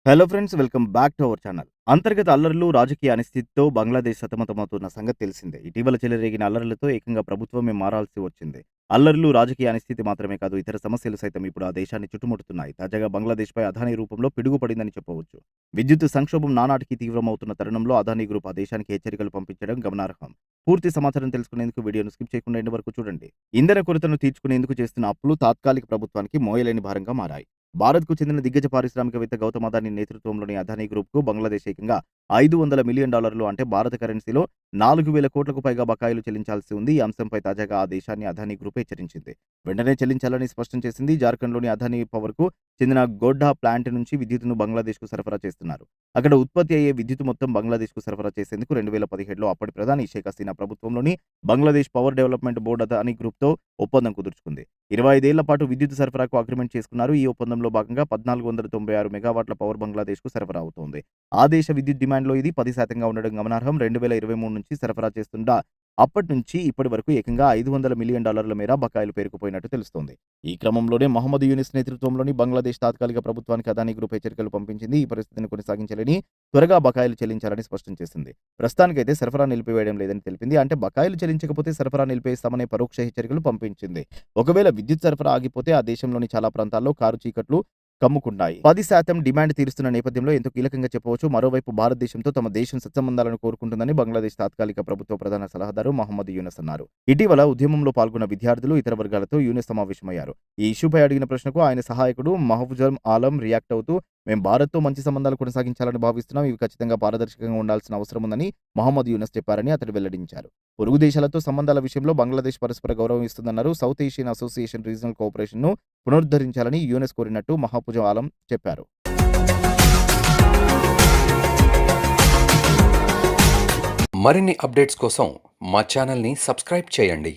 Hello friends, welcome back to our channel. అంతర్గత అల్లర్లు, రాజకీయ అనిశ్చితితో బంగ్లాదేశ్ సతమతమవుతున్న సంగతి తెలిసిందే. ఇటీవల చెలరేగిన అల్లర్లతో ఏకంగా ప్రభుత్వమే మారాల్సి వచ్చింది. అల్లర్లు, రాజకీయ అనిశ్చితి మాత్రమే కాదు, ఇతర సమస్యలు సైతం ఇప్పుడు ఆ దేశాన్ని చుట్టుముడుతున్నాయి. తాజాగా బంగ్లాదేశ్పై అదానీ రూపంలో పిడుగుపడిందని చెప్పవచ్చు. విద్యుత్ సంక్షోభం నానాటికి తీవ్రమవుతున్న తరుణంలో అదానీ గ్రూప్ ఆ దేశానికి హెచ్చరికలు పంపించడం గమనార్హం. పూర్తి సమాచారం తెలుసుకునేందుకు వీడియోను స్కిప్ చేయకుండా ఎండ్ వరకు చూడండి. ఇంధన కొరతను తీర్చుకునేందుకు చేస్తున్న అప్పులు తాత్కాలిక ప్రభుత్వానికి మోయలేని భారంగా మారాయి. భారత్‌కు చెందిన దిగ్గజ పారిశ్రామికవేత్త గౌతమ్ అదానీ నేతృత్వంలోని అదానీ గ్రూప్‌కు బంగ్లాదేశ్ ఏకంగా $500 మిలియన్ అంటే భారత కరెన్సీలో 4,000 కోట్లకు పైగా బకాయిలు చెల్లించాల్సి ఉంది. ఈ అంశంపై తాజాగా ఆ దేశాన్ని అదానీ గ్రూప్ హెచ్చరించింది. వెంటనే చెల్లించాలని స్పష్టం చేసింది. జార్ఖండ్‌లోని అదానీ పవర్‌కు చెందిన గోడ్డా ప్లాంట్ నుంచి విద్యుత్తును బంగ్లాదేశ్‌కు సరఫరా చేస్తున్నారు. అక్కడ ఉత్పత్తి అయ్యే విద్యుత్ మొత్తం బంగ్లాదేశ్‌కు సరఫరా చేసేందుకు 2017లో అప్పటి ప్రధాని షేక్ హసీనా ప్రభుత్వంలోని Bangladesh power development board Adani గ్రూప్‌తో ఒప్పందం కుదుర్చుకుంది. 25 ఏళ్ల పాటు విద్యుత్ సరఫరాకు అగ్రిమెంట్ చేసుకున్నారు. ఈ ఒప్పందంలో భాగంగా 1,496 మెగావాట్ల పవర్ బంగ్లాదేశ్‌కు సరఫరా అవుతోంది. ఆ దేశ విద్యుత్ డిమాండ్‌లో ఇది 10% ఉండడం గమనార్హం. 2023 నుంచి సరఫరా చేస్తుండగా అప్పటి నుంచి ఇప్పటి వరకు ఏకంగా $500 మిలియన్ మేర బకాయిలు పేరుకుపోయినట్టు తెలుస్తోంది. ఈ క్రమంలోనే మహమ్మద్ యూనిస్ నేతృత్వంలోని బంగ్లాదేశ్ తాత్కాలిక ప్రభుత్వానికి అదానీ గ్రూప్ హెచ్చరికలు పంపించింది. ఈ పరిస్థితిని కొనసాగించాలని, త్వరగా బకాయిలు చెల్లించాలని స్పష్టం చేసింది. ప్రస్తుతానికైతే సరఫరా నిలిపివేయడం లేదని తెలిపింది. అంటే బకాయిలు చెల్లించకపోతే సరఫరా నిలిపేస్తామనే పరోక్ష హెచ్చరికలు పంపించింది. ఒకవేళ విద్యుత్ సరఫరా ఆగిపోతే ఆ దేశంలోని చాలా ప్రాంతాల్లో కారు చీకట్లు కమ్ముకున్నాయి. 10% డిమాండ్ తీరుస్తున్న నేపథ్యంలో ఎంతో కీలకంగా చెప్పవచ్చు. మరోవైపు భారతదేశంతో తమ దేశం సత్సంబంధాలను కోరుకుంటుందని బంగ్లాదేశ్ తాత్కాలిక ప్రభుత్వ ప్రధాన సలహాదారు మహమ్మద్ యూనస్ అన్నారు. ఇటీవల ఉద్యమంలో పాల్గొన్న విద్యార్థులు, ఇతర వర్గాలతో యూనస్ సమావేశమయ్యారు. ఈ ఇష్యూపై అడిగిన ప్రశ్నకు ఆయన సహాయకుడు మహఫూజుల్ ఆలం రియాక్ట్ అవుతూ, మేం భారత్‌తో మంచి సంబంధాలు కొనసాగించాలని భావిస్తున్నాం. ఇవి ఖచ్చితంగా పారదర్శకంగా ఉండాల్సిన అవసరం ఉందని మహమ్మద్ యూనస్ చెప్పారని అతడు వెల్లడించారు. పొరుగు దేశాలతో సంబంధాల విషయంలో బంగ్లాదేశ్ పరస్పర గౌరవం ఇస్తుందన్నారు. సౌత్ ఏషియన్ అసోసియేషన్ రీజనల్ కోఆపరేషన్‌ను పునరుద్ధరించాలని యూనస్ కోరినట్టు మహఫూజుల్ ఆలం చెప్పారు. మరిన్ని అప్డేట్స్ కోసం మా ఛానల్‌ని సబ్స్క్రైబ్ చేయండి.